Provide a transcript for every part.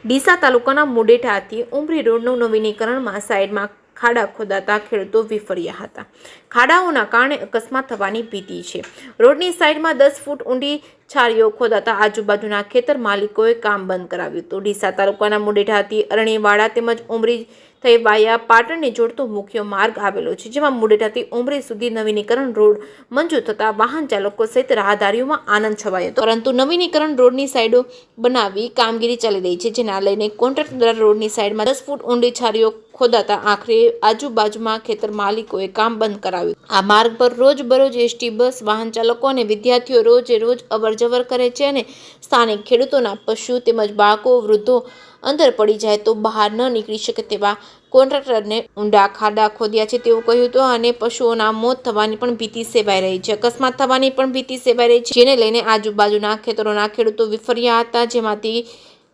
ડીસા તાલુકાના મુડેઠાથી ઉમરી રોડનું નવીનીકરણમાં સાઈડમાં ખાડા ખોદાતા ખેડૂતો વિફર્યા હતા। ખાડાઓના કારણે અકસ્માત થવાની ભીતિ છે। રોડની સાઈડમાં 10 ફૂટ ઊંડી છારીઓ ખોદાતા આજુબાજુના ખેતર માલિકોએ કામ બંધ કરાવ્યું હતું। ડીસા તાલુકાના મુડેઠાથી અરણીવાડા તેમજ ઉમરી થઈ વાયા પાટણને જોડતો મુખ્ય માર્ગ આવેલો છે, જેમાં મુડેઠાથી ઉમરી સુધી નવીનીકરણ રોડ મંજૂર થતા વાહન ચાલકો સહિત રાહદારીઓમાં આનંદ છવાયો હતો। પરંતુ નવીનીકરણ રોડની સાઈડો બનાવી કામગીરી ચાલી રહી છે, જેના લઈને કોન્ટ્રાક્ટર દ્વારા રોડની સાઈડમાં 10 ફૂટ ઊંડી છારીઓ ખોદાતા આખરે આજુબાજુમાં ખેતર માલિકોએ કામ બંધ કરાવ્યું। આ માર્ગ પર રોજબરોજ એસટી બસ વાહન ચાલકો અને વિદ્યાર્થીઓ રોજે રોજ અવરજવર કરે છે અને સ્થાનિક ખેડૂતોના પશુ તેમજ બાળકો વૃદ્ધો અંદર પડી જાય તો બહાર ન નીકળી શકે તેવા કોન્ટ્રાક્ટરને ઊંડા ખાડા ખોદ્યા છે તેવું કહ્યું હતું અને પશુઓના મોત થવાની પણ ભીતિ સેવાઈ રહી છે, અકસ્માત થવાની પણ ભીતિ સેવાઈ રહી છે, જેને લઈને આજુબાજુના ખેતરોના ખેડૂતો વિફર્યા હતા, જેમાંથી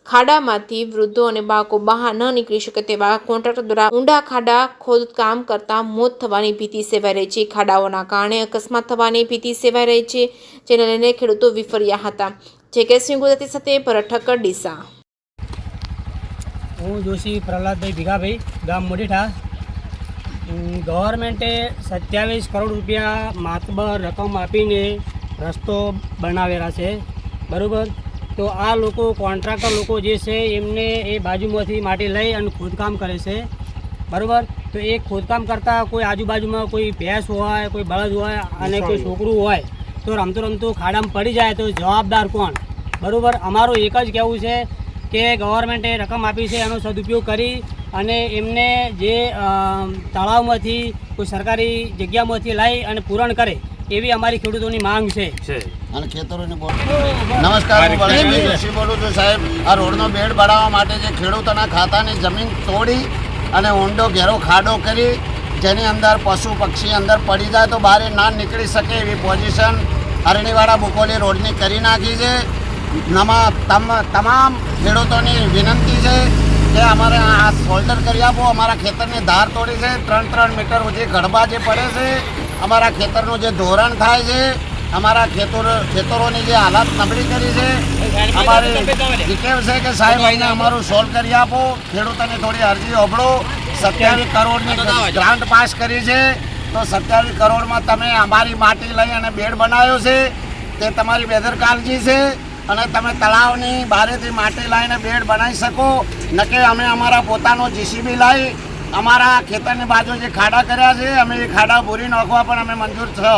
ખાડામાંથી વૃદ્ધો અને બાળકો બહાર ન નીકળી શકે તેવા કોન્ટ્રાક્ટર દ્વારા ઊંડા ખાડા ખોદકામ કરતા મોત થવાની ભીતિ સેવાઈ રહી છે। ખાડાઓના કારણે અકસ્માત થવાની ભીતિ સેવાઈ રહી છે, જેને લઈને ખેડૂતો વિફર્યા હતા। જે.કે. સિંહ ગુજરાતી સાથે ભરત ઠક્કર, ડીસા। હું જોશી પ્રહલાદભાઈ ભીગાભાઈ, ગામ મુડેઠા। ગવર્મેન્ટે 27 કરોડ રૂપિયા માતબર રકમ આપીને રસ્તો બનાવેલા છે, બરાબર। તો આ લોકો કોન્ટ્રાક્ટર લોકો જે છે એમને એ બાજુમાંથી માટી લઈ અને ખોદકામ કરે છે, બરાબર। તો એ ખોદકામ કરતાં કોઈ આજુબાજુમાં કોઈ ભેંસ હોય, કોઈ બળદ હોય અને કોઈ છોકરું હોય તો રમતો રમતો ખાડામાં પડી જાય તો જવાબદાર કોણ, બરાબર। અમારું એક જ કહેવું છે કે ગવર્મેન્ટે રકમ આપી છે એનો સદુપયોગ કરી અને એમને જે તળાવમાંથી કોઈ સરકારી જગ્યામાંથી લઈ અને પૂરણ કરે એવી અમારી ખેડૂતોની માંગ છે। અને ખેતરોની નમસ્કાર, હું બળદેવભાઈ જોશી બોલું છું સાહેબ। આ રોડનો બેડ બનાવવા માટે જે ખેડૂતોના ખાતાની જમીન તોડી અને ઊંડો ઘેરો ખાડો કરી જેની અંદર પશુ પક્ષી અંદર પડી જાય તો બહાર ના નીકળી શકે એવી પોઝિશન અરણીવાડા બુકોલી રોડની કરી નાખી છે। તમામ ખેડૂતોની વિનંતી છે કે અમારે આ શોલ્ડર કરી આપો। અમારા ખેતરની ધાર તોડી છે, 3-3 મીટર સુધી ગડબા જે પડે છે, અમારા ખેતરનું જે ધોરણ થાય છે, અમારા ખેતરોની જે હાલત નબળી કરી છે, અમારી રિક્વેસ્ટ છે કે સાહેબ અહીંને અમારું સોલ્વ કરી આપો। ખેડૂતોની થોડી અરજી હોબળો। 27 કરોડની ગ્રાન્ટ પાસ કરી છે તો 27 કરોડમાં તમે અમારી માટી લઈ અને બેડ બનાવ્યો છે તે તમારી બેદરકારી છે અને તમે તળાવની બારેથી માટી લાવીને બેડ બનાવી શકો, ન કે અમે અમારા પોતાનો જીસીબી લાવી અમારા ખેતરની બાજુ જે ખાડા કર્યા છે અમે એ ખાડા ભૂરી નાખવા પણ અમે મંજૂર છો।